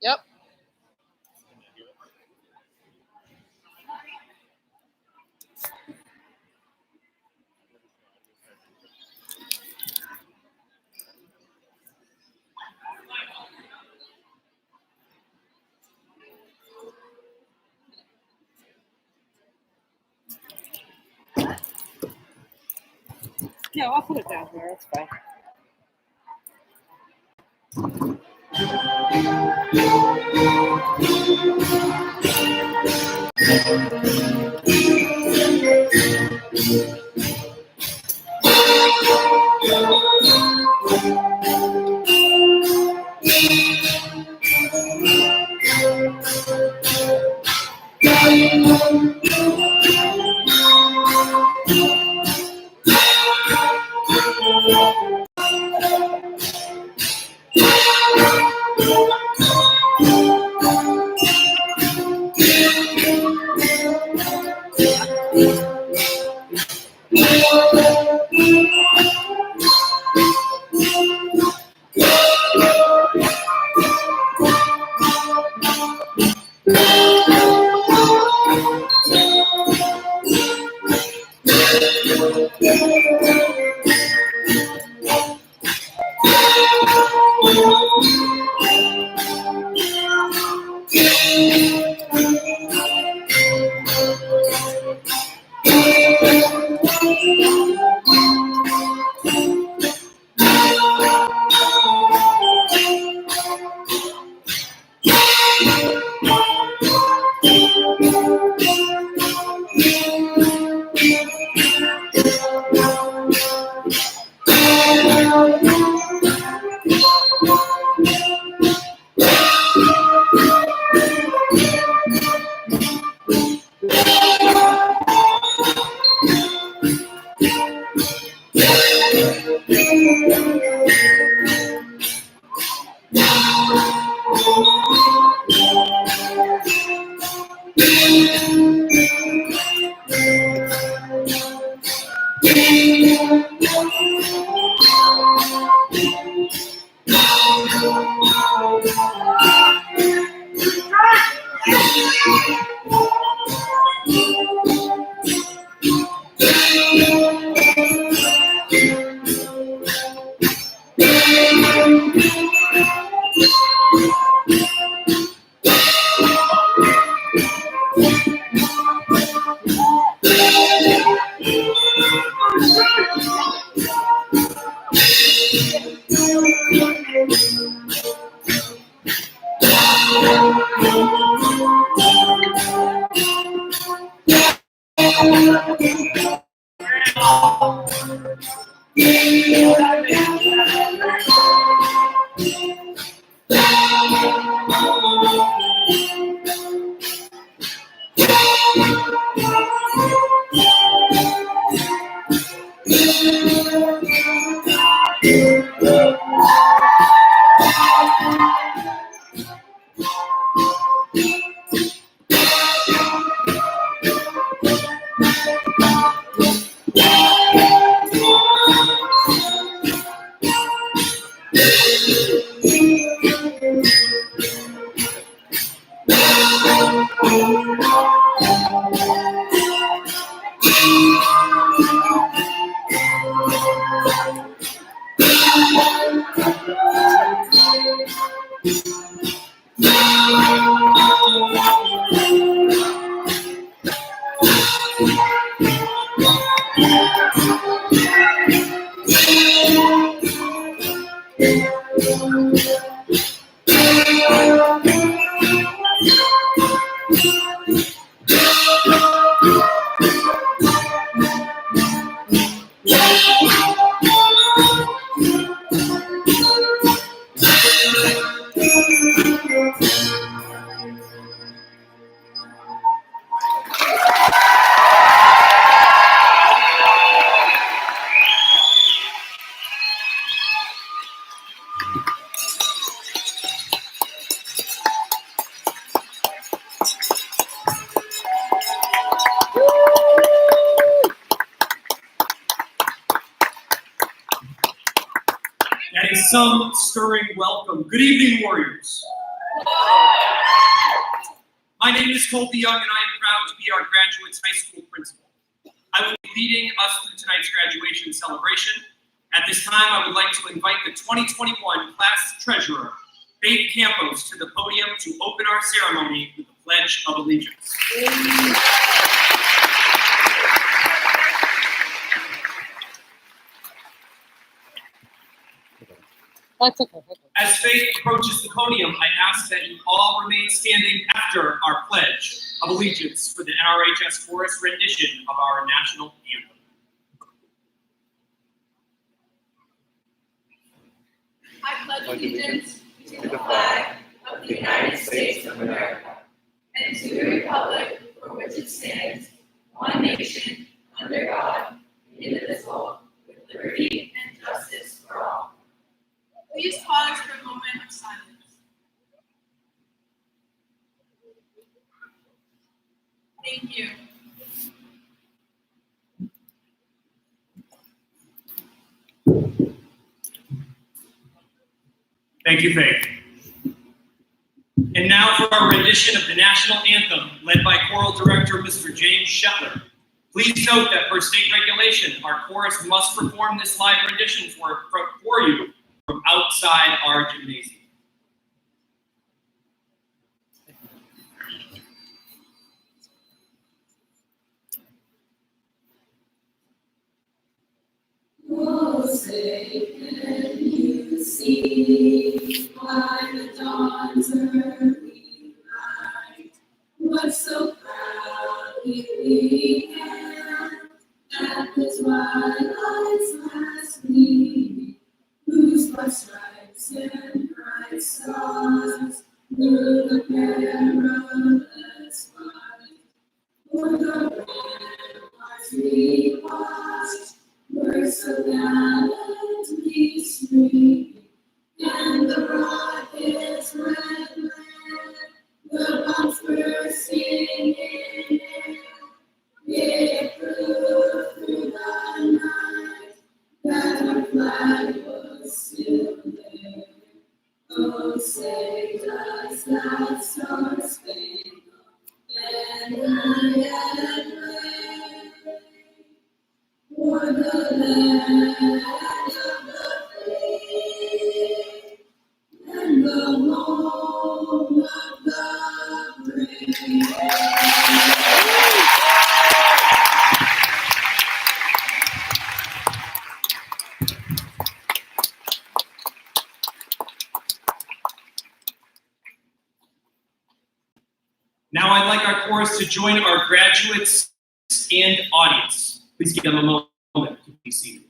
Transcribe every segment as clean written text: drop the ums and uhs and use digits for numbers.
Yep. No, I'll put it down here. It's fine. And a some stirring welcome. Good evening, Warriors. My name is Colby Young, and I am proud to be our graduate's high school principal. I will be leading us through tonight's graduation celebration. At this time, I would like to invite the 2021 class treasurer, Faith Campos, to the podium to open our ceremony with the Pledge of Allegiance. That's okay. As Faith approaches the podium, I ask that you all remain standing after our Pledge of Allegiance for the NRHS chorus rendition of our national anthem. I pledge allegiance to the flag of the United States of America and to the republic for which it stands, one nation, under God, indivisible, with liberty and justice for all. Please pause for a moment of silence. Thank you. Thank you, Faith. And now for our rendition of the national anthem, led by choral director Mr. James Shetler. Please note that per state regulation, our chorus must perform this live rendition for you from outside our gymnasium. Oh, say, can you see by the dawn's early light what so proudly we hailed at the twilight's last gleaming, whose broad stripes and bright stars through the perilous fight, for the ramparts we watched were so gallantly streaming, and the rockets' red glare, the bombs bursting in air, it proved through the night that our flag was still there. Oh, say does that star-spangled banner yet wave for the land of the free and the home of the brave? Now I'd like our chorus to join our graduates and audience. Please give them a moment to be seated.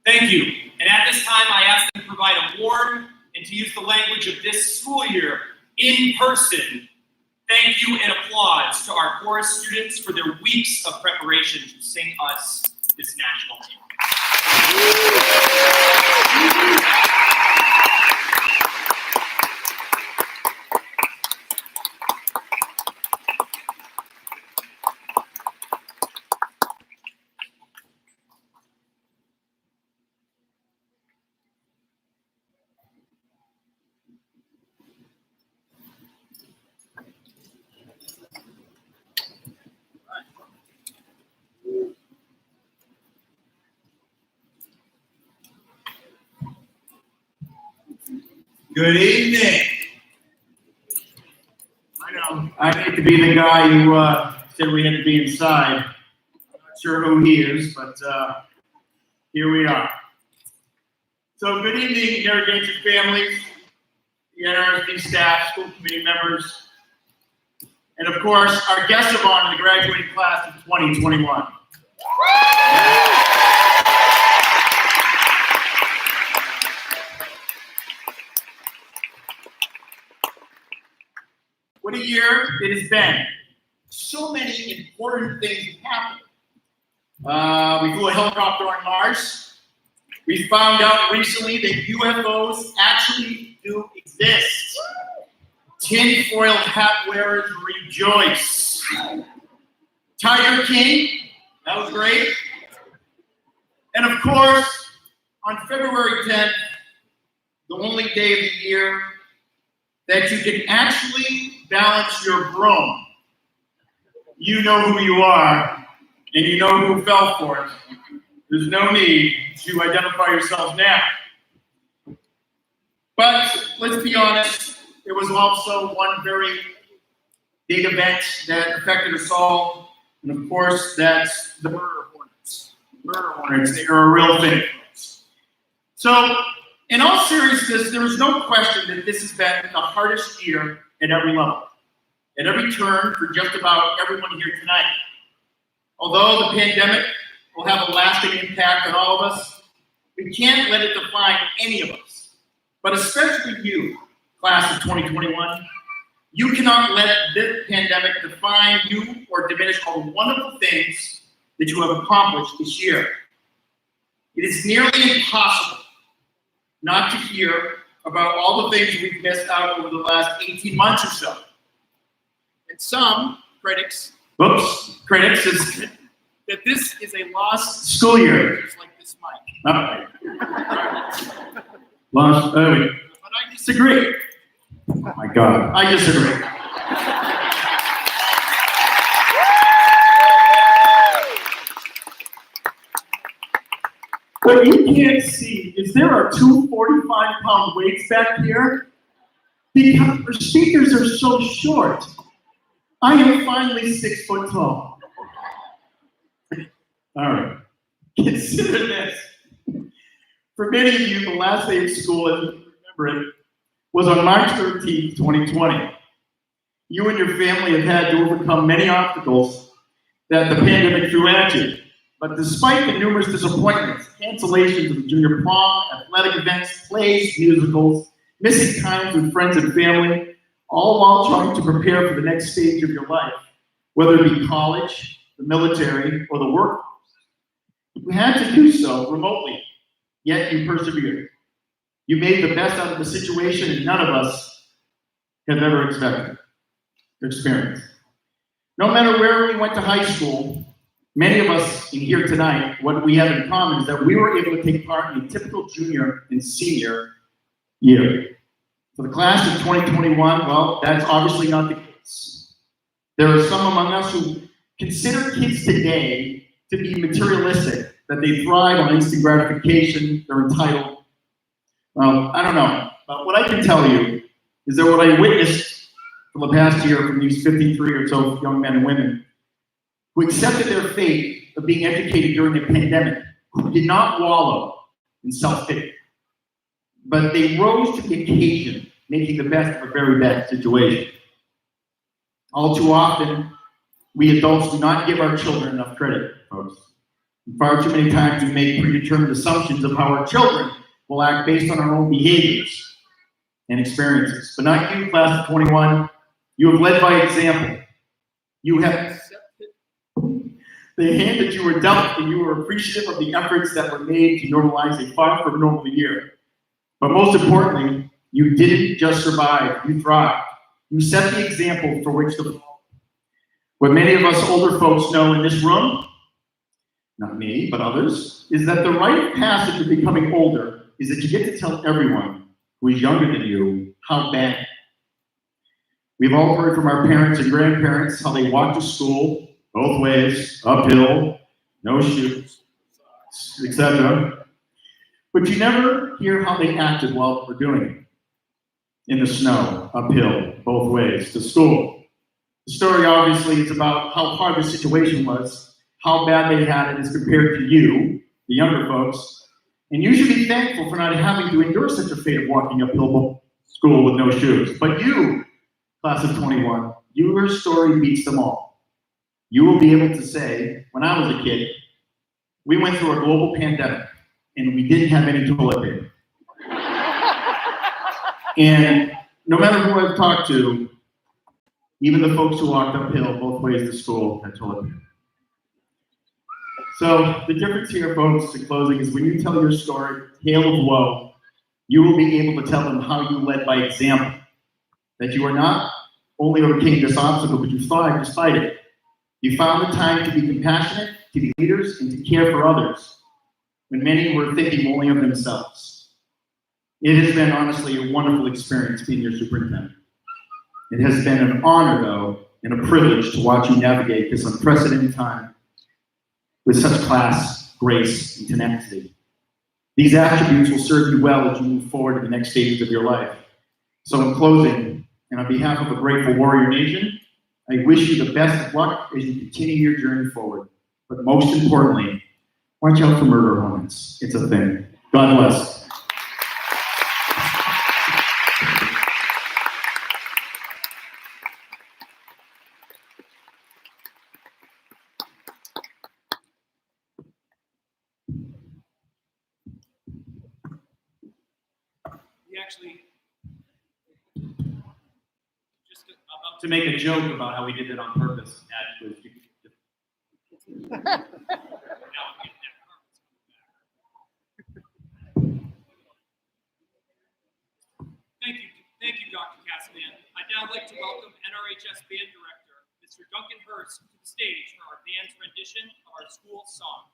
Thank you. And at this time, I ask them to provide a warm and, to use the language of this school year, in person thank you and applause to our chorus students for their weeks of preparation to sing us this national anthem. Good evening. I know, I hate to be the guy who said we had to be inside. I'm not sure who he is, but here we are. So good evening, Narragansett families, the NRHS staff, school committee members, and of course, our guests of honor, the graduating class of 2021. What a year it has been. So many important things have happened. We flew a helicopter on Mars. We found out recently that UFOs actually do exist. Tinfoil hat wearers rejoice. Tiger King, that was great. And of course, on February 10th, the only day of the year that you can actually balance your broom. You know who you are, and you know who fell for it. There's no need to identify yourselves now. But let's be honest, there was also one very big event that affected us all, and of course, that's the murder hornets. Murder hornets, they are a real thing. So, in all seriousness, there is no question that this has been the hardest year at every level, at every turn for just about everyone here tonight. Although the pandemic will have a lasting impact on all of us, we can't let it define any of us, but especially you, class of 2021. You cannot let this pandemic define you or diminish all the wonderful things that you have accomplished this year. It is nearly impossible not to hear about all the things we've missed out over the last 18 months or so. And some critics is that this is a lost school year, just like this mic. Lost, but I disagree. Oh my God, I disagree. What you can't see is there are two 45-pound weights back here because our speakers are so short. I am finally 6 foot tall. All right, consider this. For many of you, the last day of school, as you remember it, was on March 13th, 2020. You and your family have had to overcome many obstacles that the pandemic threw at you. But despite the numerous disappointments, cancellations of the junior prom, athletic events, plays, musicals, missing times with friends and family, all while trying to prepare for the next stage of your life, whether it be college, the military, or the workforce. You had to do so remotely, yet you persevered. You made the best out of the situation, and none of us have ever expected or experienced. No matter where we went to high school, many of us in here tonight, what we have in common is that we were able to take part in a typical junior and senior year. For the class of 2021, well, that's obviously not the case. There are some among us who consider kids today to be materialistic, that they thrive on instant gratification, they're entitled. Well, I don't know, but what I can tell you is that what I witnessed from the past year from these 53 or so young men and women who accepted their fate of being educated during the pandemic, who did not wallow in self-pity, but they rose to the occasion, making the best of a very bad situation. All too often, we adults do not give our children enough credit, folks. Far too many times we make predetermined assumptions of how our children will act based on our own behaviors and experiences. But not you, class of 21. You have led by example. You have accepted the hand that you were dealt, and you were appreciative of the efforts that were made to normalize a far from normal year. But most importantly, you didn't just survive, you thrived. You set the example for which the what many of us older folks know in this room, not me, but others, is that the rite of passage of becoming older is that you get to tell everyone who is younger than you how bad. We've all heard from our parents and grandparents how they walked to school both ways, uphill, no shoes, etc. But you never hear how they acted while they were doing it. In the snow, uphill, both ways, to school. The story obviously is about how hard the situation was, how bad they had it as compared to you, the younger folks, and you should be thankful for not having to endure such a fate of walking uphill school with no shoes. But you, class of 21, your story beats them all. You will be able to say, when I was a kid, we went through a global pandemic and we didn't have any toilet paper. And no matter who I've talked to, even the folks who walked uphill both ways to school had toilet paper. So the difference here, folks, in closing, is when you tell your story, tale of woe, you will be able to tell them how you led by example. That you are not only overcame this obstacle, but you thrived despite it. You found the time to be compassionate, to be leaders, and to care for others when many were thinking only of themselves. It has been honestly a wonderful experience being your superintendent. It has been an honor, though, and a privilege to watch you navigate this unprecedented time with such class, grace, and tenacity. These attributes will serve you well as you move forward to the next stages of your life. So in closing, and on behalf of a grateful Warrior Nation, I wish you the best of luck as you continue your journey forward. But most importantly, watch out for murder hornets. It's a thing. God bless. We actually just about to make a joke about how we did it on purpose. Thank you, Dr. Cassiman. I'd now like to welcome NRHS Band Director, Mr. Duncan Hurst, to the stage for our band's rendition of our school song.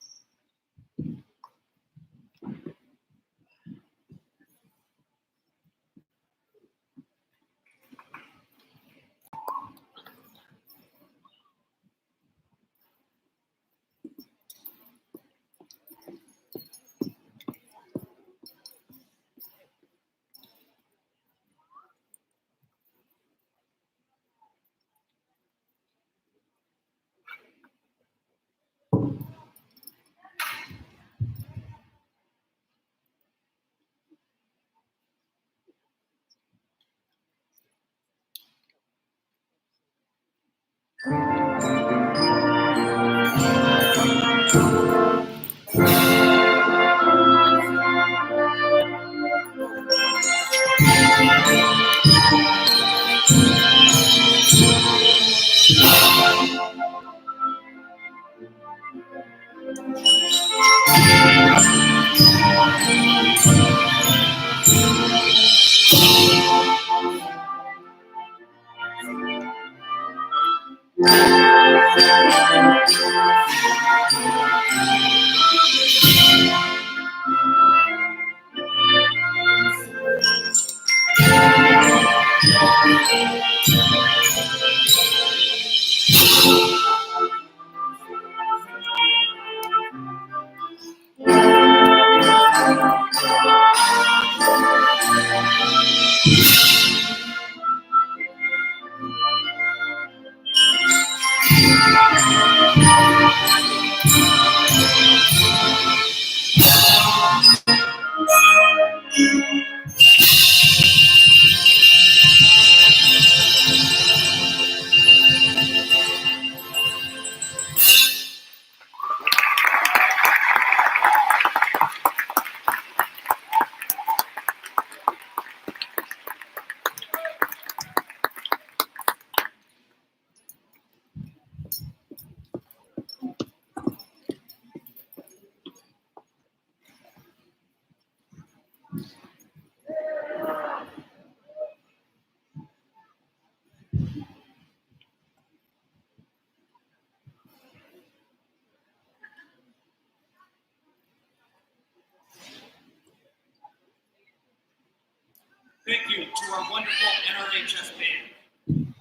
Thank you to our wonderful NRHS band.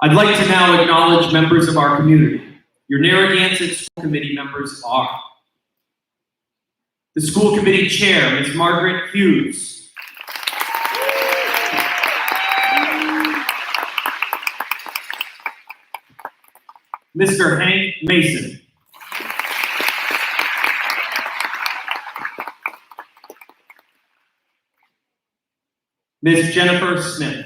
I'd like to now acknowledge members of our community. Your Narragansett School Committee members are the School Committee Chair, Ms. Margaret Hughes. Mr. Hank Mason. Ms. Jennifer Smith.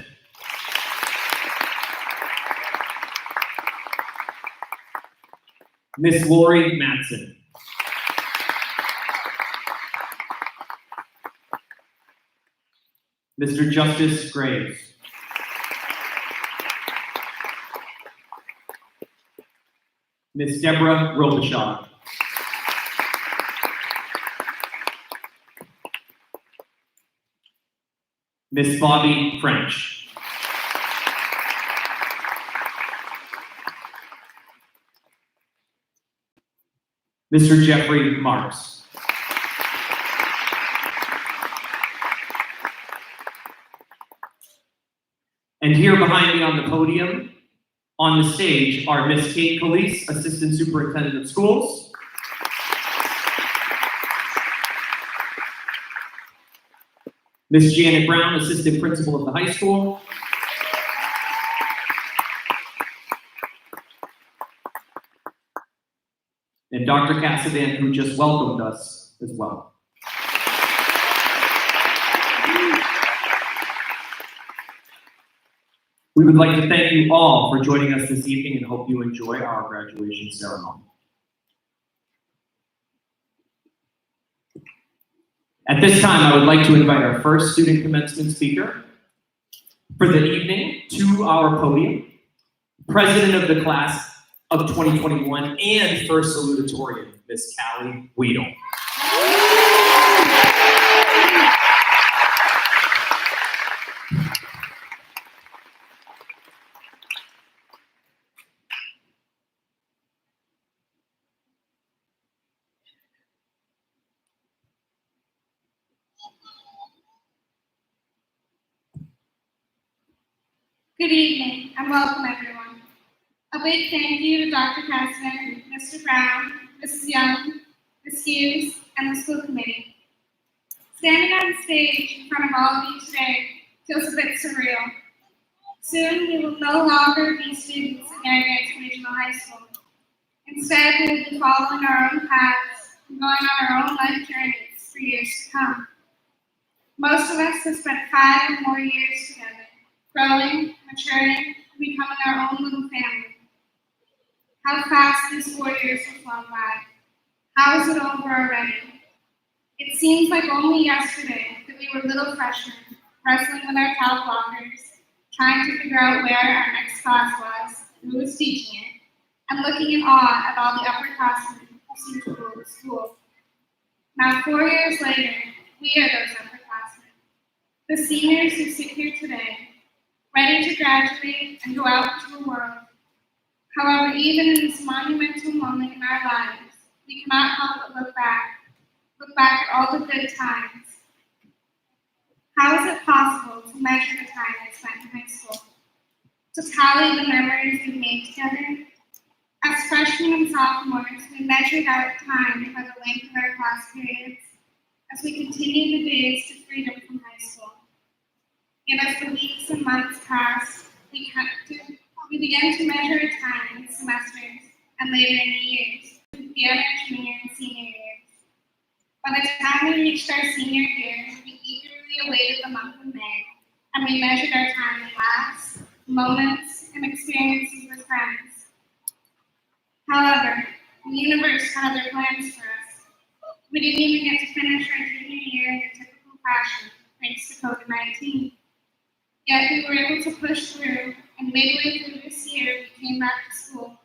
Ms. Lori Matson. Mr. Justice Graves. Ms. Deborah Robichaud. Ms. Bobby French. Mr. Jeffrey Marks. And here behind me on the podium, on the stage, are Miss Kate Calise, Assistant Superintendent of Schools. Miss Janet Brown, Assistant Principal of the high school. And Dr. Cassivan, who just welcomed us as well. We would like to thank you all for joining us this evening and hope you enjoy our graduation ceremony. At this time, I would like to invite our first student commencement speaker for the evening to our podium, President of the class of 2021 and first salutatorian, Miss Callie Weedle. Good evening and welcome everyone. A big thank you to Dr. Cassidy, Mr. Brown, Mrs. Young, Ms. Hughes, and the school committee. Standing on stage in front of all of you today feels a bit surreal. Soon we will no longer be students at NRHS Regional High School. Instead, we will be following our own paths and going on our own life journeys for years to come. Most of us have spent 5 or more years together, growing, maturing, and becoming our own little family. How fast these 4 years have flown by. How is it over already? It seems like only yesterday that we were little freshmen, wrestling with our talent blockers, trying to figure out where our next class was, who was teaching it, and looking in awe at all the upperclassmen who seemed to rule the school. Now 4 years later, we are those upperclassmen, the seniors who sit here today, ready to graduate and go out into the world. However, even in this monumental moment in our lives, we cannot help but look back at all the good times. How is it possible to measure the time we spent in high school? To tally the memories we made together? As freshmen and sophomores, we measured out time by the length of our class periods as we continued the days to freedom from high school. Yet as the weeks and months passed, we began to measure our time in semesters and later in the years, the other junior and senior years. By the time we reached our senior year, we eagerly awaited the month of May, and we measured our time in laughs, moments, and experiences with friends. However, the universe had other plans for us. We didn't even get to finish our junior year in a typical fashion, thanks to COVID-19. Yet we were able to push through, and midway through this year, we came back to school,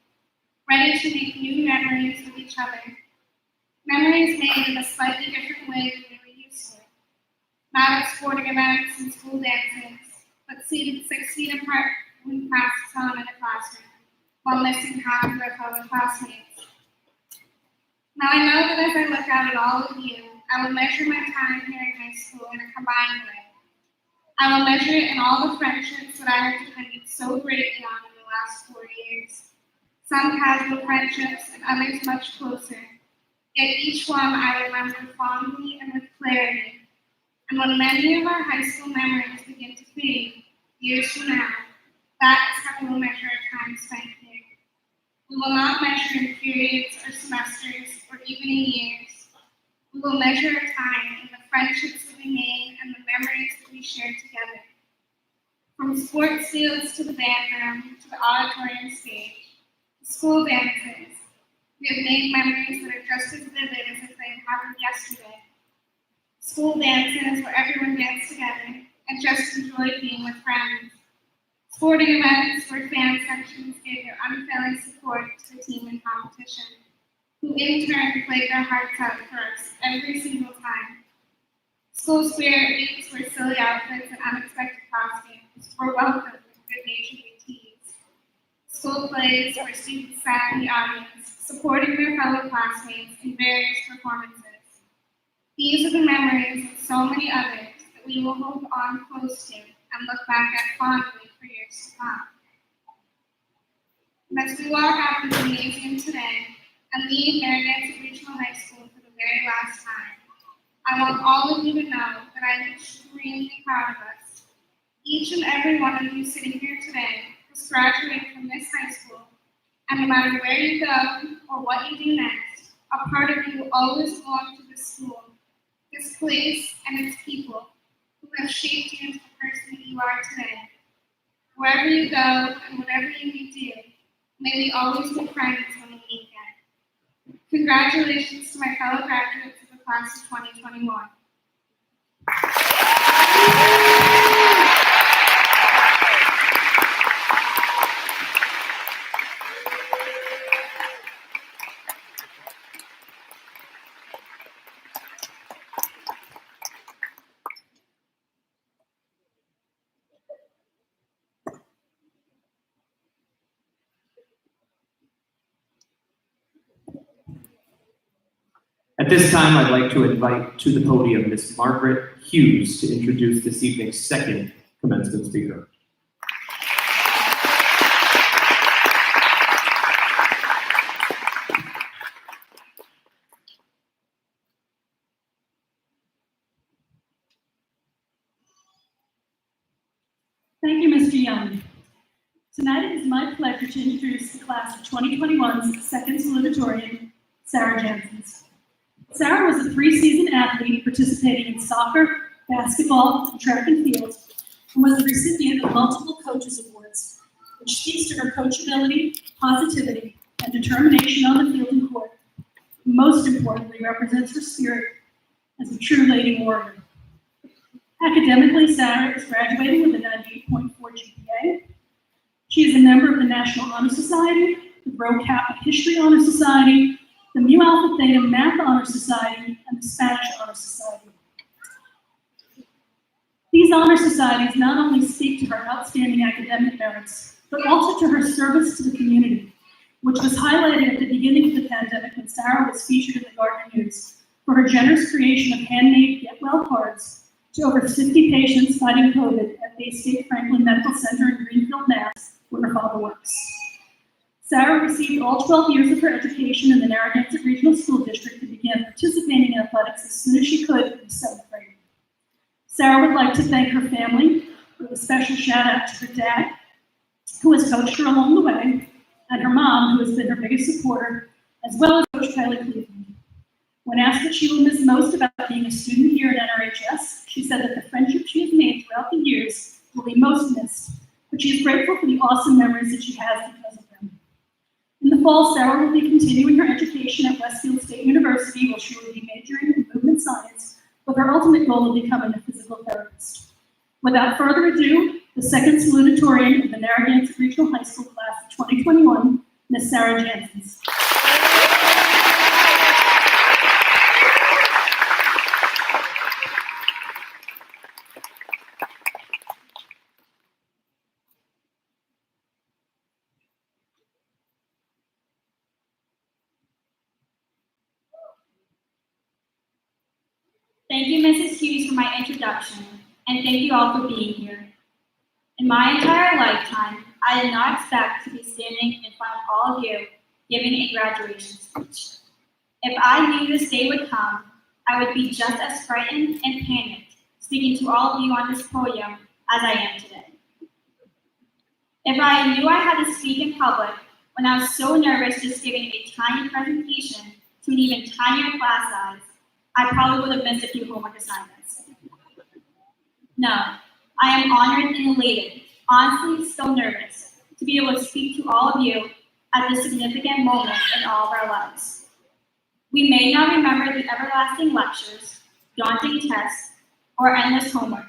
ready to make new memories with each other. Memories made in a slightly different way than we were used to. Not at sporting events and school dances, but seated 6 feet apart when classes on in a classroom, while missing half of our fellow classmates. Now I know that as I look out at all of you, I will measure my time here in high school in a combined way. I will measure it in all the friendships that I have depended so greatly on in the last 4 years. Some casual friendships and others much closer. Yet each one I remember fondly and with clarity. And when many of our high school memories begin to fade, years from now, that is how we will measure our time spent here. We will not measure in periods or semesters or even in years. We will measure our time in the friendships that we made and the memories that we shared together. From sports fields to the band room to the auditorium stage, the school dances, we have made memories that are just as vivid as if they had happened yesterday. School dances where everyone danced together and just enjoyed being with friends. Sporting events where fan sections gave their unfailing support to the team in competition, who in turn played their hearts out for us every single time. School spirit weeks where silly outfits and unexpected costumes were welcomed with good-natured teas. School plays where students sat in the audience, supporting their fellow classmates in various performances. These are the memories of so many others that we will hold on close to and look back at fondly for years to come. As we walk out of the gymnasium today and leave Narragansett Regional High School for the very last time, I want all of you to know that I'm extremely proud of us. Each and every one of you sitting here today has graduated from this high school, and no matter where you go or what you do next, a part of you will always belong to this school, this place, and its people who have shaped you into the person that you are today. Wherever you go and whatever you may do, may we always be friends when we meet again. Congratulations to my fellow graduates of the class of 2021. At this time, I'd like to invite to the podium Ms. Margaret Hughes to introduce this evening's second commencement speaker. Thank you, Mr. Young. Tonight it is my pleasure to introduce the class of 2021's second salutatorian, Sarah Janssens. Sarah was a three-season athlete participating in soccer, basketball, and track and field, and was the recipient of multiple coaches awards, which speaks to her coachability, positivity, and determination on the field and court. Most importantly, represents her spirit as a true lady warrior. Academically, Sarah is graduating with a 98.4 GPA. She is a member of the National Honor Society, the Rho Kappa History Honor Society, the Mu Alpha Theta Math Honor Society, and the Spanish Honor Society. These honor societies not only speak to her outstanding academic merits, but also to her service to the community, which was highlighted at the beginning of the pandemic when Sarah was featured in the Gardner News for her generous creation of handmade Get Well cards to over 50 patients fighting COVID at Bay State Franklin Medical Center in Greenfield, Mass, where her father works. Sarah received all 12 years of her education in the Narragansett Regional School District and began participating in athletics as soon as she could in the 7th grade. Sarah would like to thank her family, with a special shout out to her dad, who has coached her along the way, and her mom, who has been her biggest supporter, as well as Coach Kylie Cleveland. When asked what she will miss most about being a student here at NRHS, she said that the friendship she has made throughout the years will be most missed, but she is grateful for the awesome memories that she has because of them. In the fall, Sarah will be continuing her education at Westfield State University, where she will be majoring in movement science, with her ultimate goal of becoming a physical therapist. Without further ado, the second salutatorian of the Narragansett Regional High School class of 2021, Ms. Sarah Janssens. Thank you, Mrs. Hughes, for my introduction, and thank you all for being here. In my entire lifetime, I did not expect to be standing in front of all of you giving a graduation speech. If I knew this day would come, I would be just as frightened and panicked speaking to all of you on this podium as I am today. If I knew I had to speak in public when I was so nervous just giving a tiny presentation to an even tinier class size, I probably would have missed a few homework assignments. No, I am honored and elated, honestly still nervous, to be able to speak to all of you at this significant moment in all of our lives. We may not remember the everlasting lectures, daunting tests, or endless homework,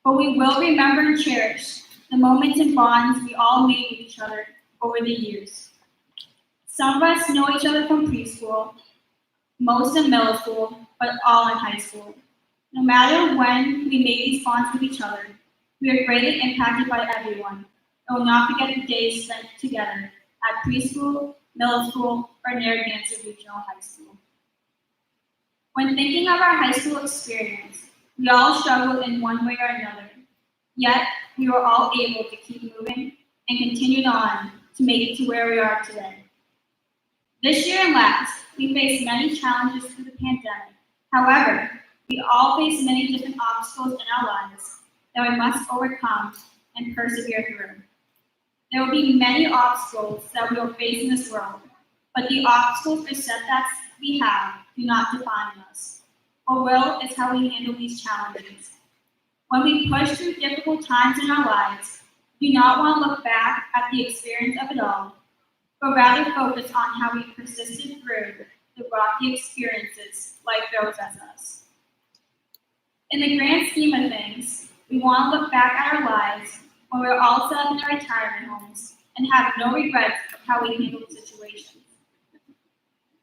but we will remember and cherish the moments and bonds we all made with each other over the years. Some of us know each other from preschool, most in middle school, but all in high school. No matter when we made these bonds with each other, we are greatly impacted by everyone, and will not forget the days spent together at preschool, middle school, or Narragansett Regional High School. When thinking of our high school experience, we all struggled in one way or another, yet we were all able to keep moving and continued on to make it to where we are today. This year and last, we faced many challenges through the pandemic. However, we all face many different obstacles in our lives that we must overcome and persevere through. There will be many obstacles that we will face in this world, but the obstacles or setbacks we have do not define us. What will is how we handle these challenges. When we push through difficult times in our lives, we do not want to look back at the experience of it all, but rather focus on how we persisted through the rocky experiences life throws at us. In the grand scheme of things, we want to look back at our lives when we're all set up in our retirement homes and have no regrets of how we handled situations.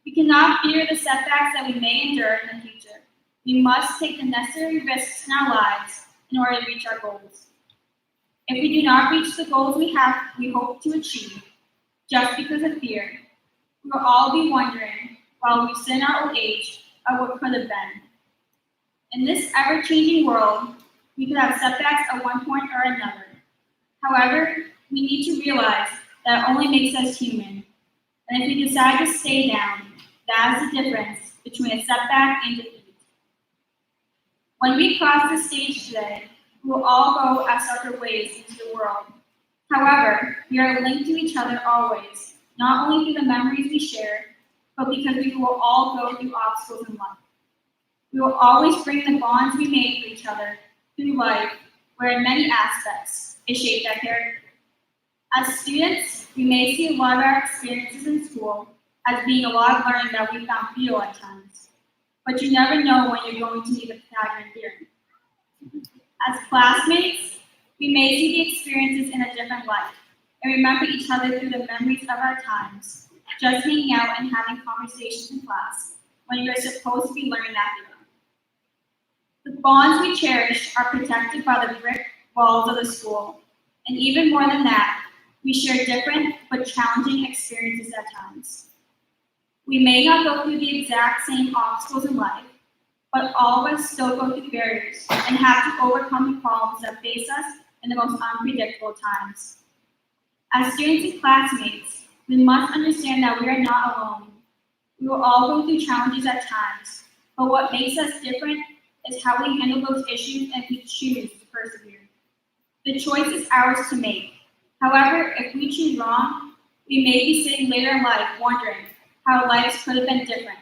We cannot fear the setbacks that we may endure in the future. We must take the necessary risks in our lives in order to reach our goals. If we do not reach the goals we hope to achieve, just because of fear, we will all be wondering, while we sit in our old age, of what could have been. In this ever-changing world, we could have setbacks at one point or another. However, we need to realize that it only makes us human. And if we decide to stay down, that is the difference between a setback and defeat. When we cross the stage today, we will all go our separate ways into the world. However, we are linked to each other always, not only through the memories we share, but because we will all go through obstacles in life. We will always bring the bonds we made for each other through life, where in many aspects it shaped our character. As students, we may see a lot of our experiences in school as being a lot of learning that we found futile at times, but you never know when you're going to need the Pythagorean theorem. As classmates, we may see the experiences in a different light and remember each other through the memories of our times, just hanging out and having conversations in class when you're supposed to be learning that theorem. The bonds we cherish are protected by the brick walls of the school, and even more than that, we share different but challenging experiences at times. We may not go through the exact same obstacles in life, but all of us still go through barriers and have to overcome the problems that face us in the most unpredictable times. As students and classmates, we must understand that we are not alone. We will all go through challenges at times, but what makes us different is how we handle those issues and if we choose to persevere. The choice is ours to make. However, if we choose wrong, we may be sitting later in life wondering how lives could have been different,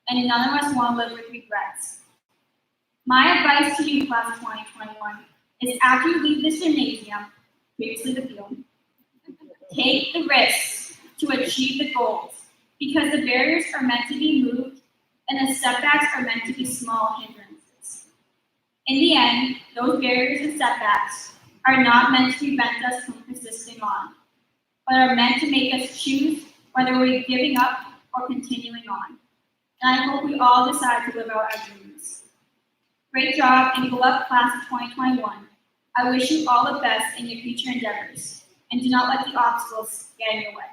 and none of us want to live with regrets. My advice to you, class of 2021, is after you leave this gymnasium, previously the field, take the risks to achieve the goals, because the barriers are meant to be moved and the setbacks are meant to be small hindrances. In the end, those barriers and setbacks are not meant to prevent us from persisting on, but are meant to make us choose whether we're giving up or continuing on. And I hope we all decide to live out our dreams. Great job and good luck, class of 2021. I wish you all the best in your future endeavors, and do not let the obstacles get in your way.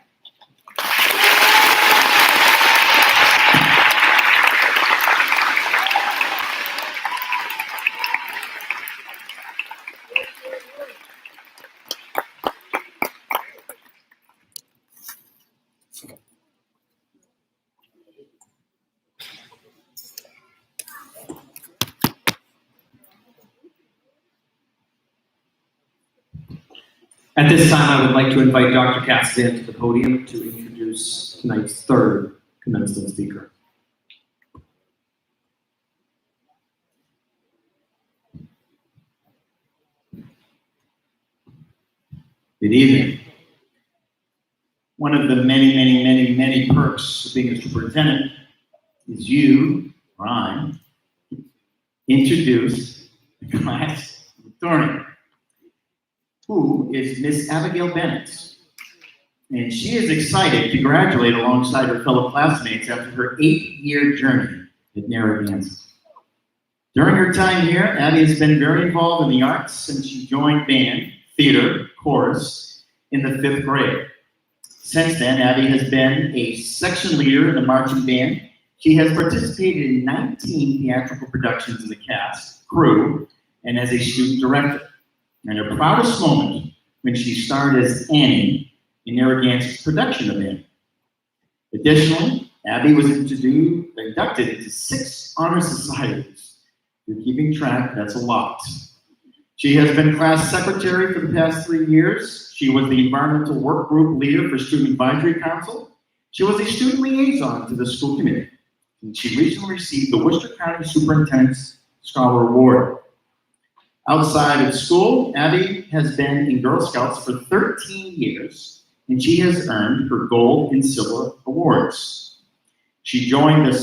At this time, I would like to invite Dr. Cassidy to the podium to introduce tonight's third commencement speaker. Good evening. One of the many perks of being a superintendent is you, or I, introduce the class authority, who is Miss Abigail Bennett. And she is excited to graduate alongside her fellow classmates after her 8-year journey at Narragansett. During her time here, Abby has been very involved in the arts since she joined band, theater, chorus in the 5th grade. Since then, Abby has been a section leader in the marching band. She has participated in 19 theatrical productions in the cast, crew, and as a student director. And her proudest moment when she starred as Annie in Narragansett's production of Annie. Additionally, Abby was inducted into 6 honor societies. You're keeping track, that's a lot. She has been class secretary for the past 3 years. She was the environmental work group leader for Student Advisory Council. She was a student liaison to the school committee. And she recently received the Worcester County Superintendent's Scholar Award. Outside of school, Abby has been in Girl Scouts for 13 years, and she has earned her gold and silver awards. She joined the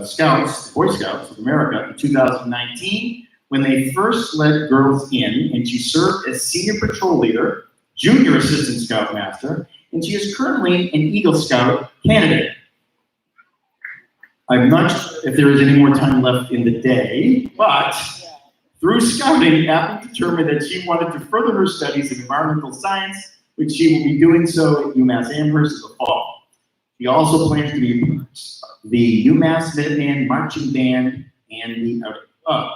Scouts, Boy Scouts of America, in 2019 when they first let girls in, and she served as senior patrol leader, junior assistant scoutmaster, and she is currently an Eagle Scout candidate. I'm not sure if there is any more time left in the day, but through scouting, Abby determined that she wanted to further her studies in environmental science, which she will be doing so at UMass Amherst in the fall. She also plans to be the UMass Minuteman Marching Band and the Outing Club.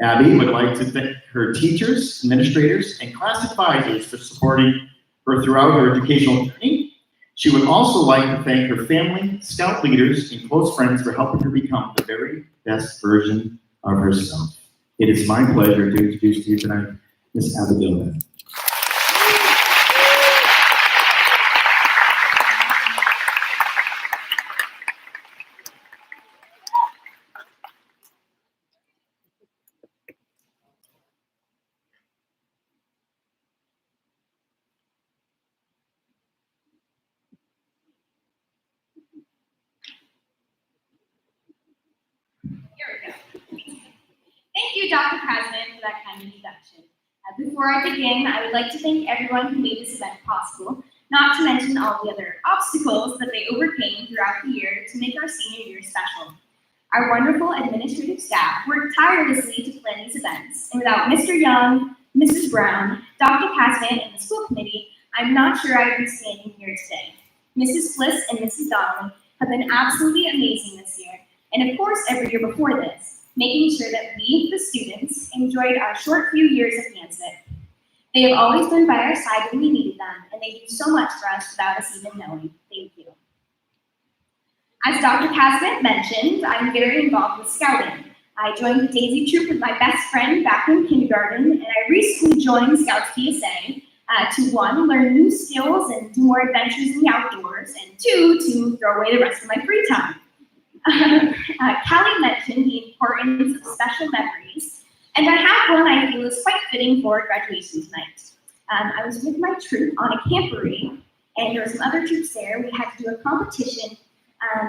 Abby would like to thank her teachers, administrators, and class advisors for supporting her throughout her educational journey. She would also like to thank her family, scout leaders, and close friends for helping her become the very best version of herself. It is my pleasure to introduce to you tonight Miss Abigail Bennett. Thank you, Dr. President, for that kind introduction. Before I begin, I would like to thank everyone who made this event possible, not to mention all the other obstacles that they overcame throughout the year to make our senior year special. Our wonderful administrative staff worked tirelessly to plan these events, and without Mr. Young, Mrs. Brown, Dr. Casman, and the school committee, I'm not sure I would be standing here today. Mrs. Bliss and Mrs. Donnelly have been absolutely amazing this year, and of course every year before this, making sure that we, the students, enjoyed our short few years at Gansett. They have always been by our side when we needed them, and they do so much for us without us even knowing. Thank you. As Dr. Casman mentioned, I'm very involved with scouting. I joined the Daisy Troop with my best friend back in kindergarten, and I recently joined Scouts PSA to 1, learn new skills and do more adventures in the outdoors, and 2, to throw away the rest of my free time. Callie mentioned the importance of special memories, and I have one I feel is quite fitting for graduation tonight. I was with my troop on a camporee, and there were some other troops there. We had to do a competition,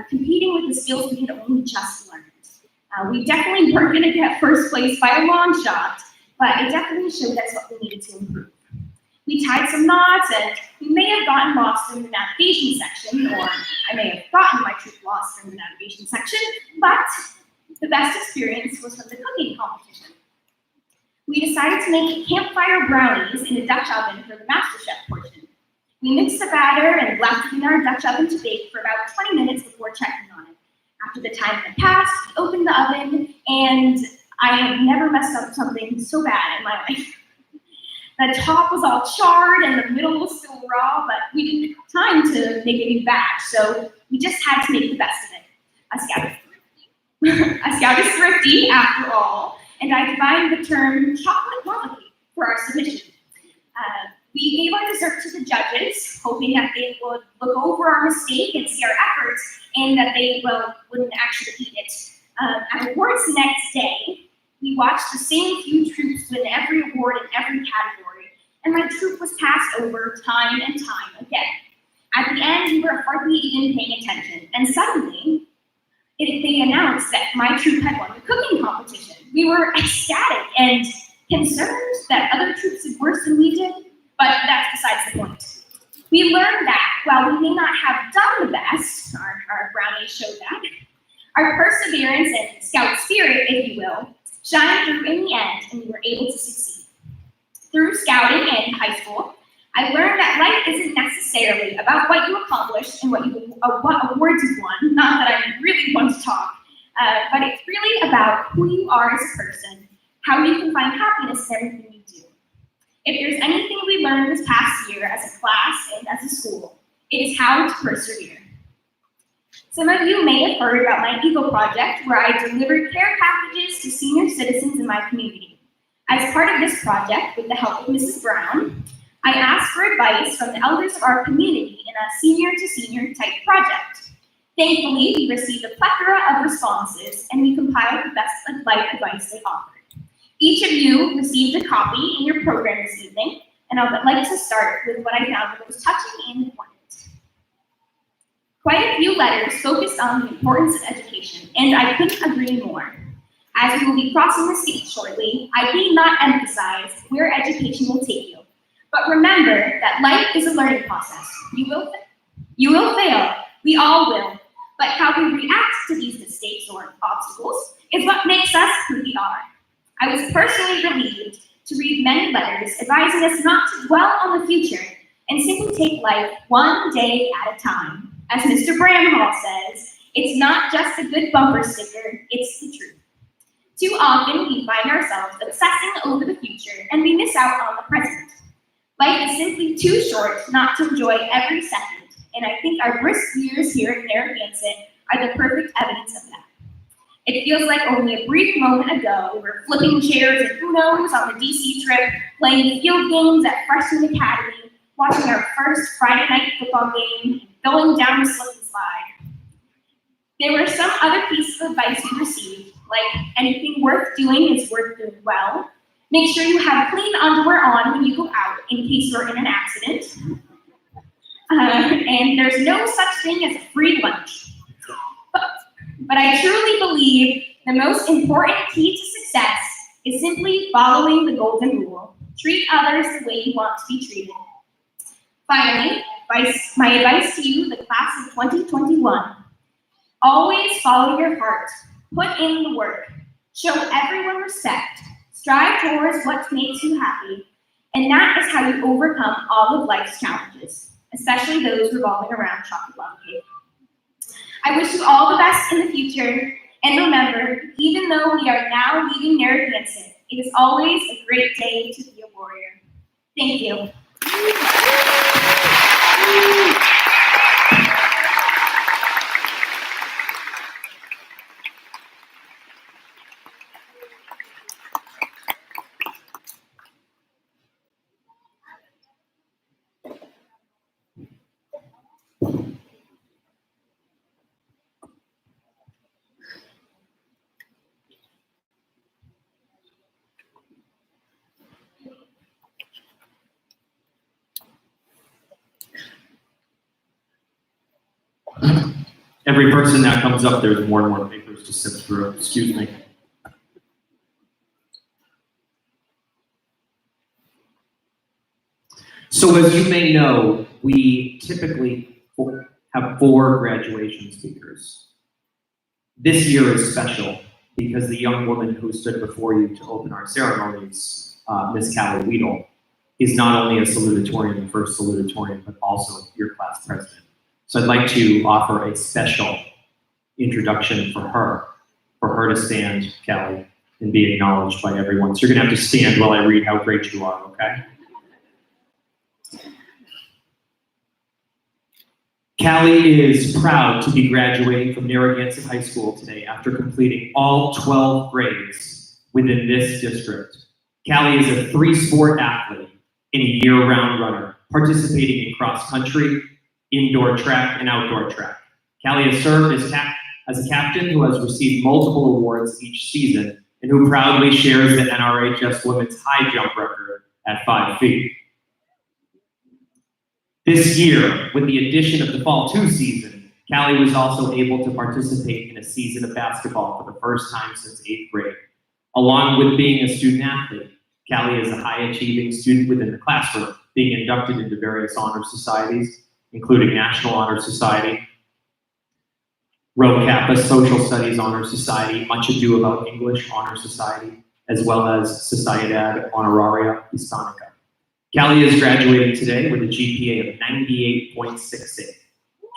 competing with the skills we had only just learned. We definitely weren't going to get first place by a long shot, but it definitely showed us what we needed to improve. We tied some knots, and we may have gotten lost in the navigation section, or I may have gotten my troop lost in the navigation section, but the best experience was from the cooking competition. We decided to make campfire brownies in a Dutch oven for the MasterChef portion. We mixed the batter and left it in our Dutch oven to bake for about 20 minutes before checking on it. After the time had passed, we opened the oven, and I have never messed up something so bad in my life. The top was all charred and the middle was still raw, but we didn't have time to make a new batch, so we just had to make the best of it. A scout is thrifty, after all, and I defined the term chocolate lava cake for our submission. We gave our dessert to the judges, hoping that they would look over our mistake and see our efforts, and that they wouldn't actually eat it. At awards the next day, we watched the same few troops win every award in every category, and my troop was passed over time and time again. At the end, we were hardly even paying attention, and suddenly, they announced that my troop had won the cooking competition. We were ecstatic and concerned that other troops did worse than we did, but that's besides the point. We learned that while we may not have done the best, our brownies showed that, our perseverance and scout spirit, if you will, shined through in the end, and we were able to succeed. Through scouting in high school, I learned that life isn't necessarily about what you accomplished and what awards you've won. Not that I really want to talk, but it's really about who you are as a person, how you can find happiness in everything you do. If there's anything we learned this past year as a class and as a school, it is how to persevere. Some of you may have heard about my Eagle Project, where I delivered care packages to senior citizens in my community. As part of this project, with the help of Mrs. Brown, I asked for advice from the elders of our community in a senior-to-senior type project. Thankfully, we received a plethora of responses, and we compiled the best life advice they offered. Each of you received a copy in your program this evening, and I would like to start with what I found the most touching and important. Quite a few letters focused on the importance of education, and I couldn't agree more. As we will be crossing the stage shortly, I need not emphasize where education will take you. But remember that life is a learning process. You will fail. We all will. But how we react to these mistakes or obstacles is what makes us who we are. I was personally relieved to read many letters advising us not to dwell on the future and simply take life one day at a time. As Mr. Bramhall says, it's not just a good bumper sticker, it's the truth. Too often we find ourselves obsessing over the future and we miss out on the present. Life is simply too short not to enjoy every second, and I think our brisk years here at Narragansett are the perfect evidence of that. It feels like only a brief moment ago we were flipping chairs and Unos on the DC trip, playing field games at Freshman Academy, watching our first Friday night football game, and going down the slip and slide. There were some other pieces of advice we received, like anything worth doing is worth doing well. Make sure you have clean underwear on when you go out in case you're in an accident. And there's no such thing as a free lunch. But I truly believe the most important key to success is simply following the golden rule. Treat others the way you want to be treated. Finally, my advice to you, the class of 2021, always follow your heart. Put in the work. Show everyone respect. Strive towards what makes you happy. And that is how you overcome all of life's challenges, especially those revolving around chocolate lava cake. I wish you all the best in the future. And remember, even though we are now leaving Narragansett, it is always a great day to be a warrior. Thank you. Every person that comes up, there's more and more papers to sift through. Excuse me. So as you may know, we typically have 4 graduation speakers. This year is special because the young woman who stood before you to open our ceremonies, Miss Callie Weedle, is not only a salutatorian, the first salutatorian, but also your class president. So I'd like to offer a special introduction for her to stand, Callie, and be acknowledged by everyone. So you're gonna have to stand while I read how great you are, okay? Callie is proud to be graduating from Narragansett High School today after completing all 12 grades within this district. Callie is a 3-sport athlete and a year-round runner, participating in cross-country, indoor track, and outdoor track. Callie has served as a captain who has received multiple awards each season and who proudly shares the NRHS women's high jump record at 5 feet. This year, with the addition of the Fall 2 season, Callie was also able to participate in a season of basketball for the first time since 8th grade. Along with being a student athlete, Callie is a high-achieving student within the classroom, being inducted into various honor societies, including National Honor Society, Rho Kappa Social Studies Honor Society, Much Ado About English Honor Society, as well as Sociedad Honoraria Hispanica. Callie is graduating today with a GPA of 98.68.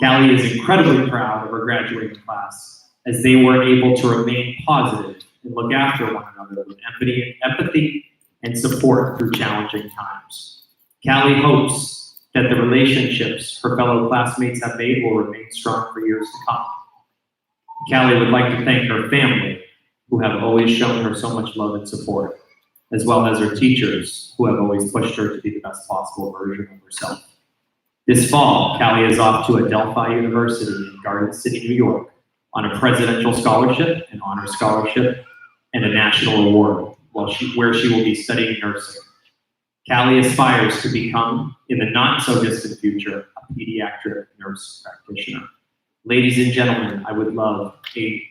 Callie is incredibly proud of her graduating class as they were able to remain positive and look after one another with empathy and support through challenging times. Callie hopes that the relationships her fellow classmates have made will remain strong for years to come. Callie would like to thank her family, who have always shown her so much love and support, as well as her teachers, who have always pushed her to be the best possible version of herself. This fall, Callie is off to Adelphi University in Garden City, New York, on a presidential scholarship, an honor scholarship, and a national award, where she will be studying nursing. Callie aspires to become, in the not-so-distant future, a pediatric nurse practitioner. Ladies and gentlemen, I would love an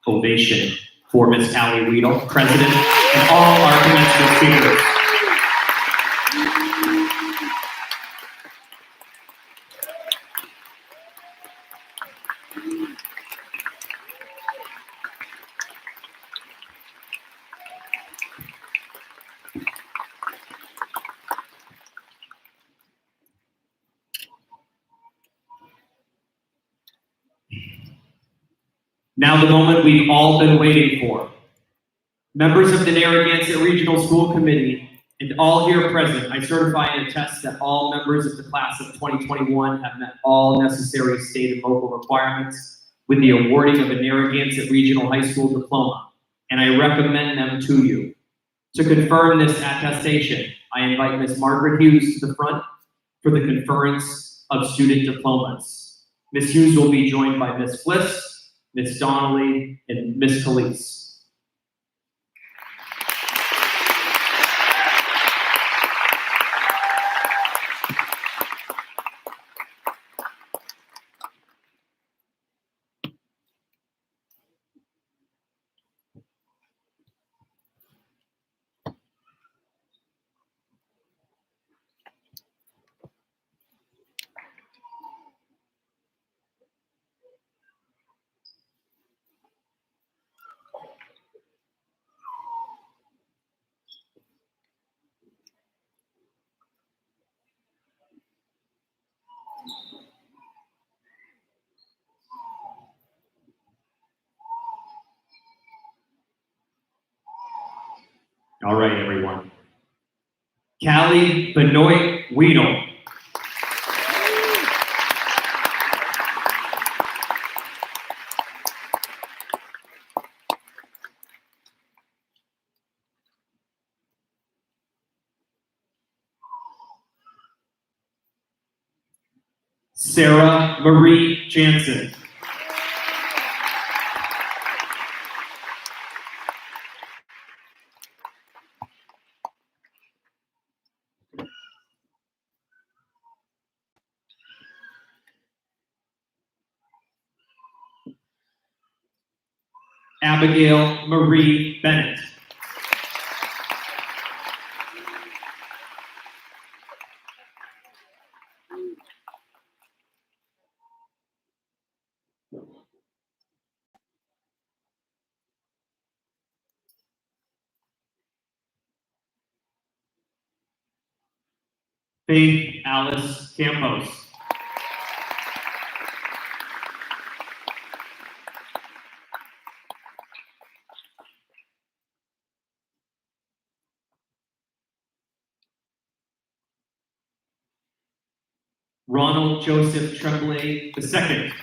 ovation for Ms. Callie Weedle, President, and all our commencement speakers. Now the moment we've all been waiting for. Members of the Narragansett Regional School Committee and all here present, I certify and attest that all members of the class of 2021 have met all necessary state and local requirements with the awarding of a Narragansett Regional High School diploma, and I recommend them to you. To confirm this attestation, I invite Ms. Margaret Hughes to the front for the conference of student diplomas. Ms. Hughes will be joined by Ms. Fliss, Ms. Donnelly, and Ms. Calise. All right, everyone. Callie Benoit Weedle. Sarah Marie Jansen. Abigail Marie Bennett. Faith Alice Campos. Ronald Joseph Tremblay II.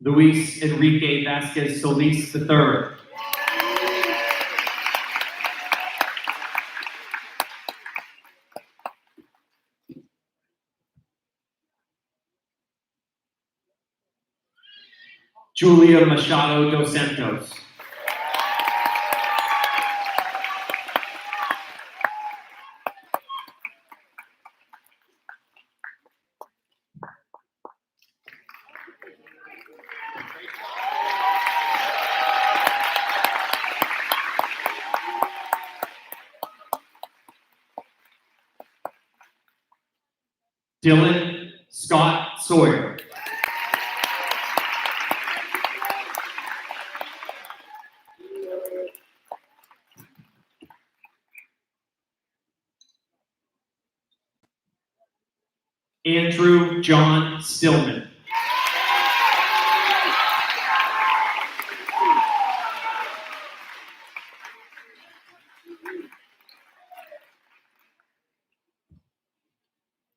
Luis Enrique Vasquez Solis III. Julia Machado dos Santos. Dylan Scott Sawyer. Andrew John Stillman.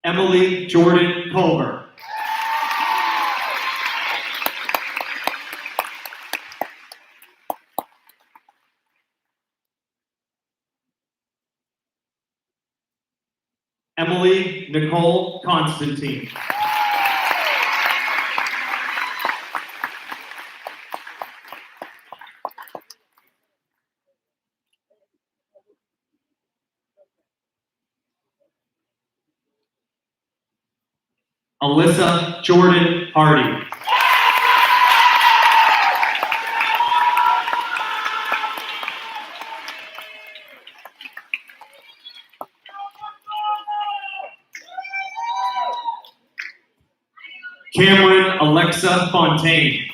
Emily Jordan Culver. Emily Nicole Constantine. Alyssa Jordan Hardy. Cameron Alexa Fontaine.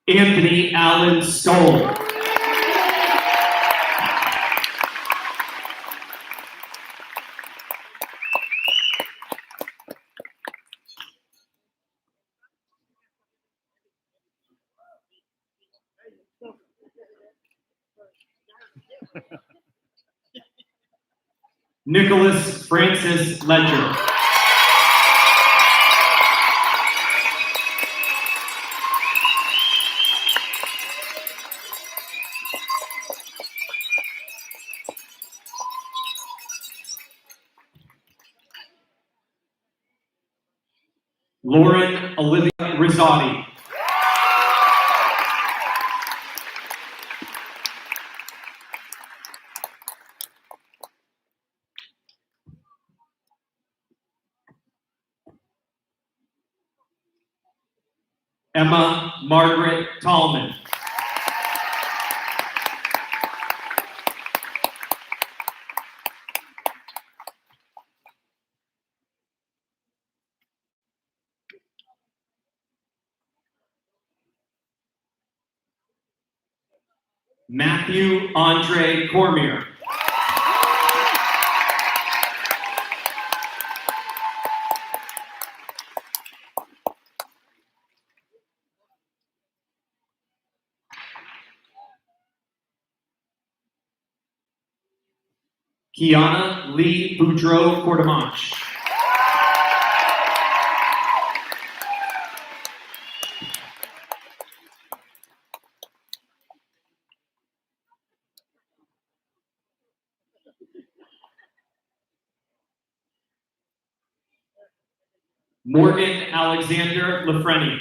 Anthony Allen Stoll. Nicholas Francis Ledger. Lauren Olivia Rizzotti. Emma Margaret Tallman. Matthew Andre Cormier. Kiana Lee Boudreau Cordemanche. Morgan Alexander Lafreni.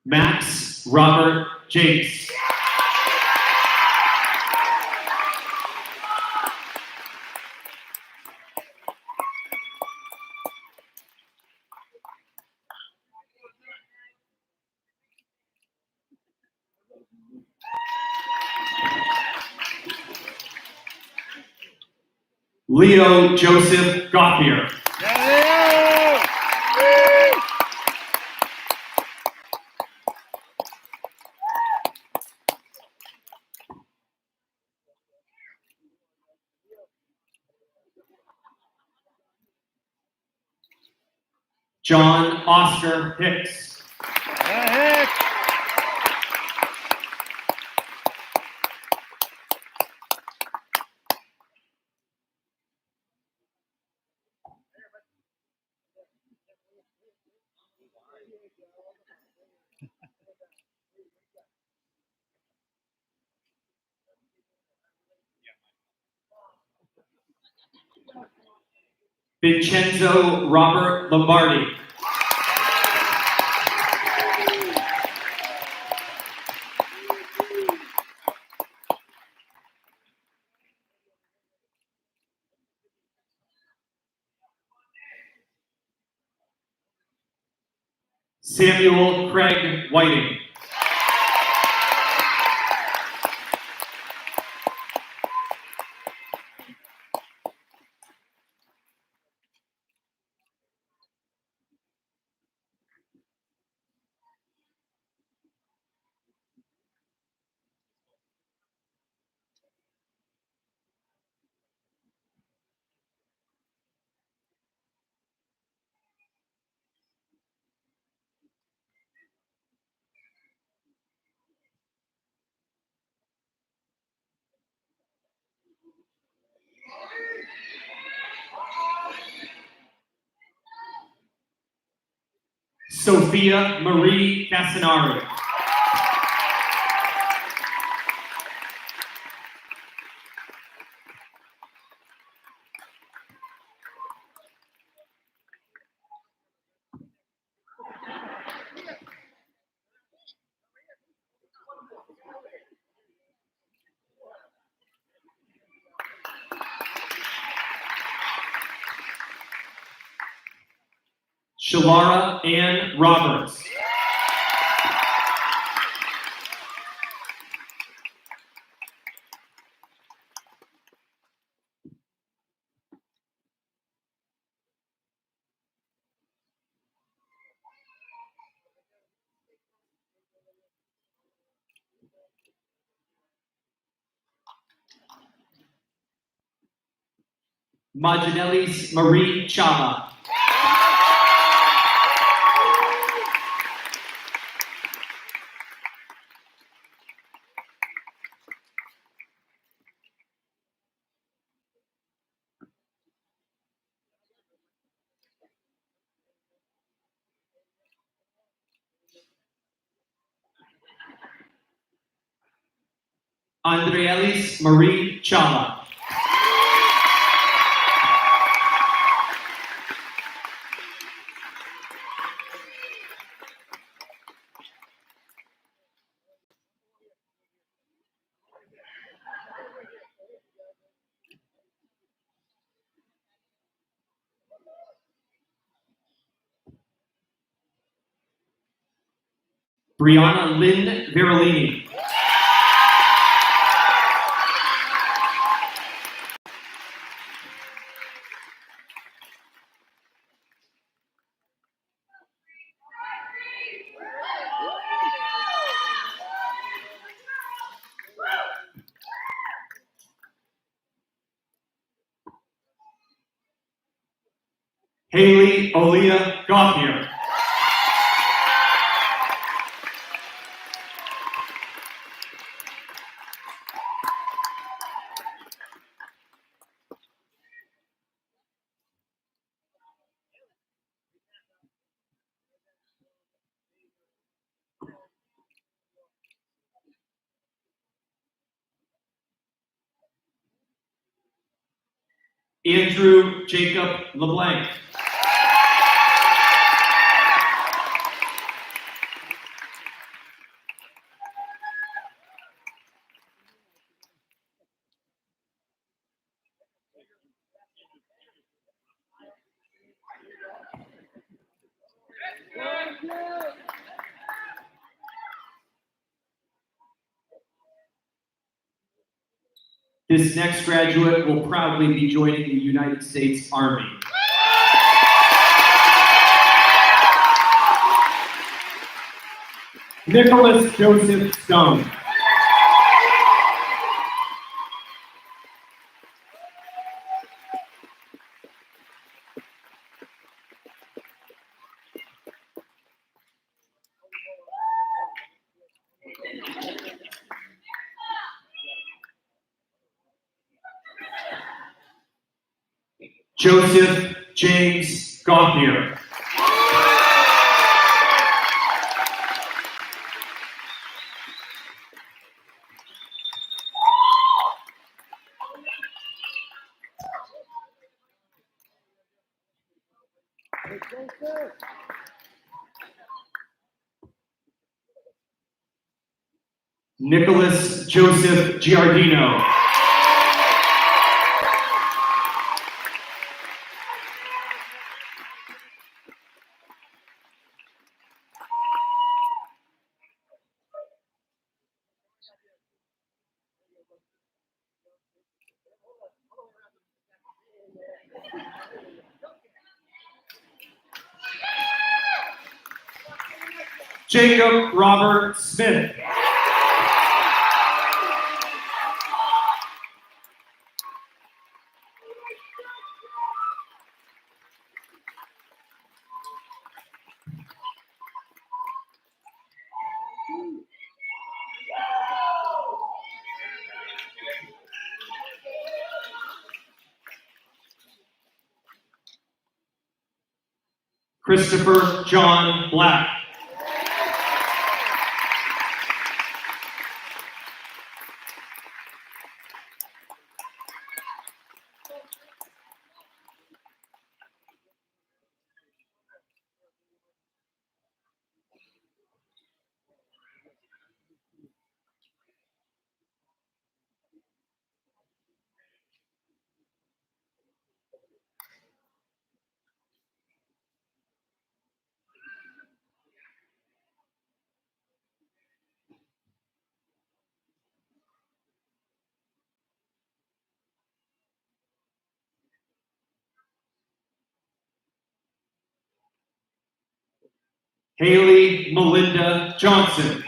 Max Robert Jakes. Leo Joseph Gauthier. John Oscar Hicks. Vincenzo Robert Lombardi. Samuel Craig Whiting. Sophia Marie Casanari. Shalara Ann Roberts. Majanelis Marie Chava. Andreelis Marie Chava. Brianna Lynn Verolini. Haley Olia Gauthier. Andrew Jacob LeBlanc. This next graduate will proudly be joining the United States Army. Nicholas Joseph Stone. Joseph James Gauthier. Nicholas Joseph Giardino. Jacob Robert Smith. Christopher John Black. Haley Melinda Johnson.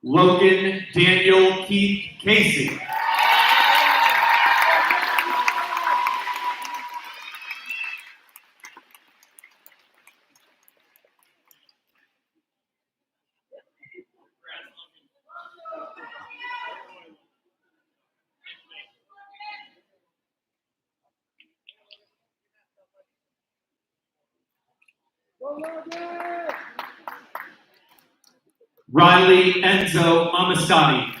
Logan Daniel Keith Casey. Riley Enzo Amistadi.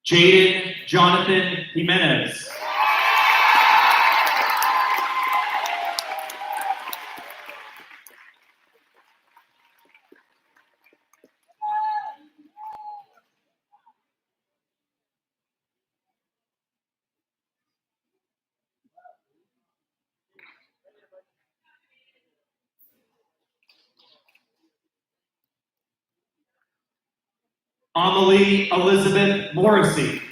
Jaden Jonathan Jimenez. Amelie Elizabeth Morrissey.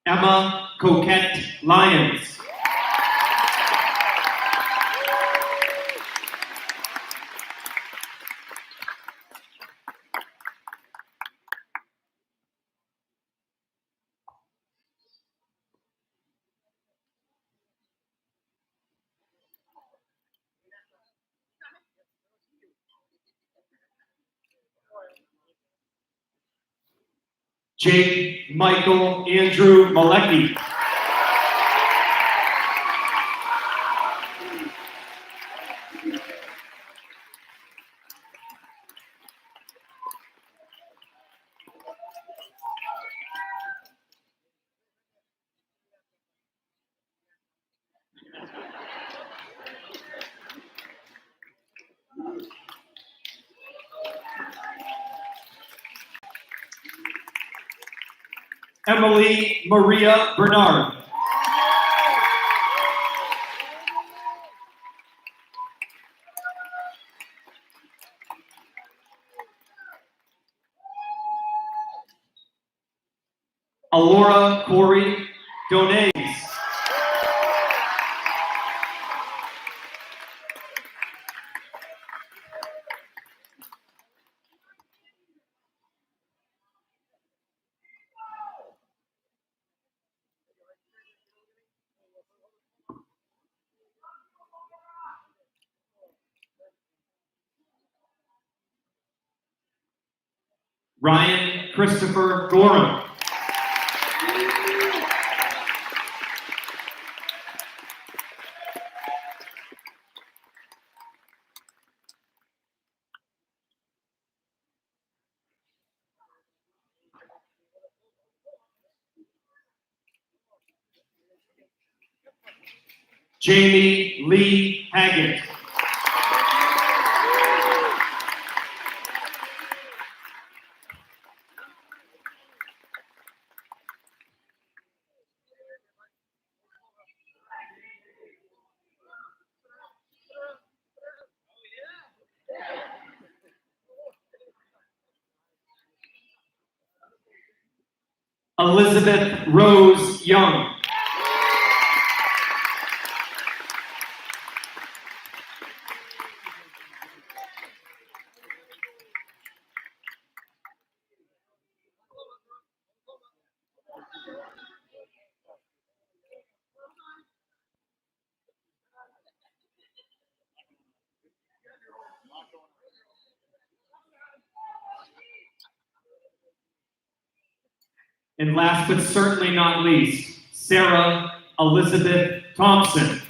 Emma Coquette Lyons. Jake Michael Andrew Malecki. Emily Maria Bernard. Alora Corey Donays. Ryan Christopher Gorham. Jamie Lee Haggett. Elizabeth Rose Young. And last but certainly not least, Sarah Elizabeth Thompson.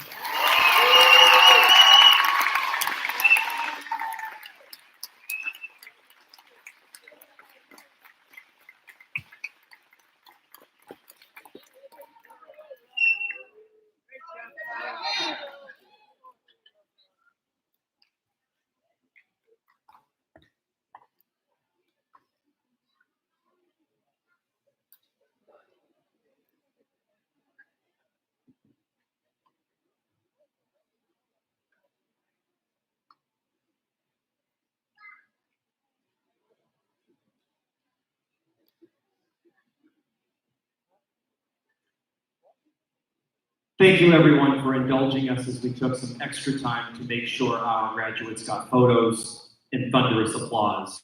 Thank you everyone for indulging us as we took some extra time to make sure our graduates got photos and thunderous applause.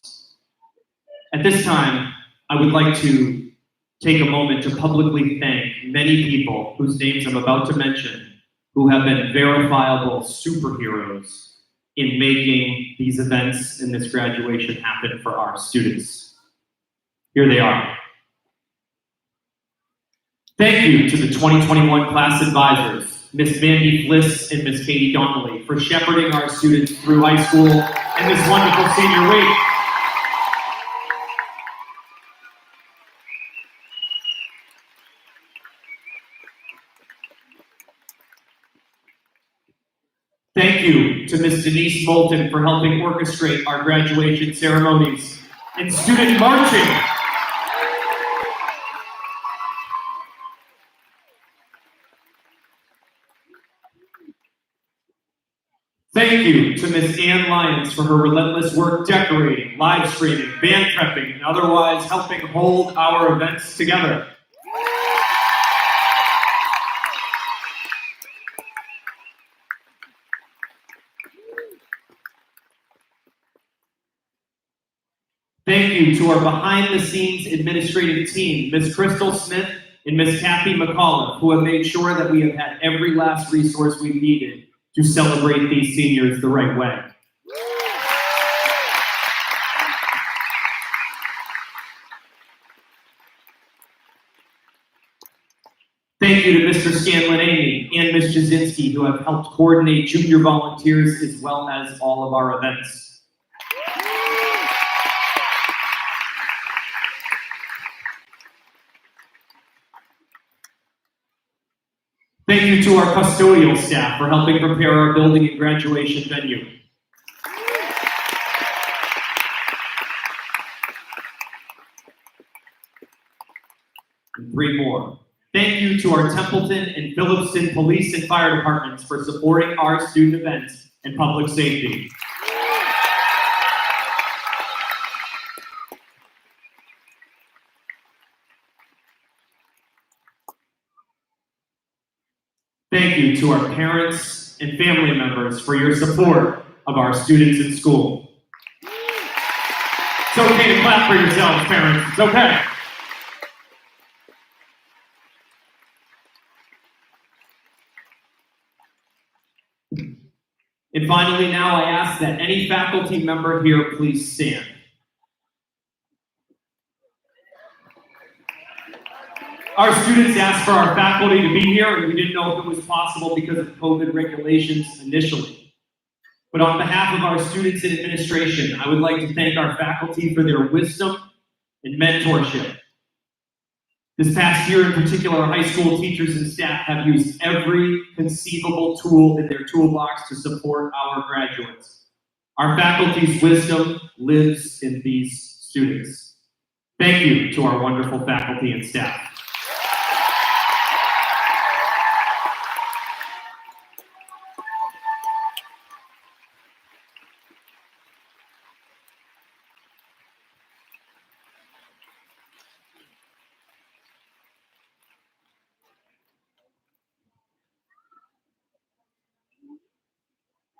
At this time, I would like to take a moment to publicly thank many people whose names I'm about to mention who have been verifiable superheroes in making these events and this graduation happen for our students. Here they are. Thank you to the 2021 class advisors, Ms. Mandy Bliss and Ms. Katie Donnelly, for shepherding our students through high school and this wonderful senior week. Thank you to Ms. Denise Moulton for helping orchestrate our graduation ceremonies and student marching. Thank you to Ms. Ann Lyons for her relentless work decorating, live streaming, band prepping, and otherwise helping hold our events together. Thank you to our behind-the-scenes administrative team, Ms. Crystal Smith and Ms. Kathy McCullough, who have made sure that we have had every last resource we've needed to celebrate these seniors the right way. Thank you to Mr. Scanlon Amy and Ms. Jasinski, who have helped coordinate junior volunteers as well as all of our events. Thank you to our custodial staff for helping prepare our building and graduation venue. And 3 more. Thank you to our Templeton and Phillipston police and fire departments for supporting our student events and public safety. Thank you to our parents and family members for your support of our students in school. It's okay to clap for yourselves, parents. It's okay. And finally, now I ask that any faculty member here please stand. Our students asked for our faculty to be here, and we didn't know if it was possible because of COVID regulations initially. But on behalf of our students and administration, I would like to thank our faculty for their wisdom and mentorship. This past year in particular, our high school teachers and staff have used every conceivable tool in their toolbox to support our graduates. Our faculty's wisdom lives in these students. Thank you to our wonderful faculty and staff.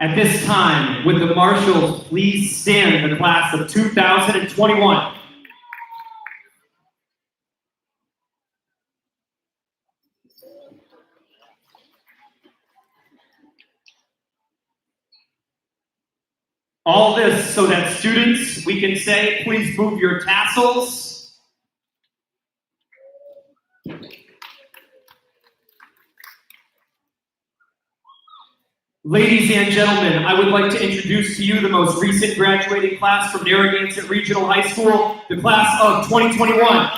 At this time, would the marshals please stand the class of 2021? All this so that students, we can say, please move your tassels. Ladies and gentlemen, I would like to introduce to you the most recent graduating class from Narragansett Regional High School, the class of 2021.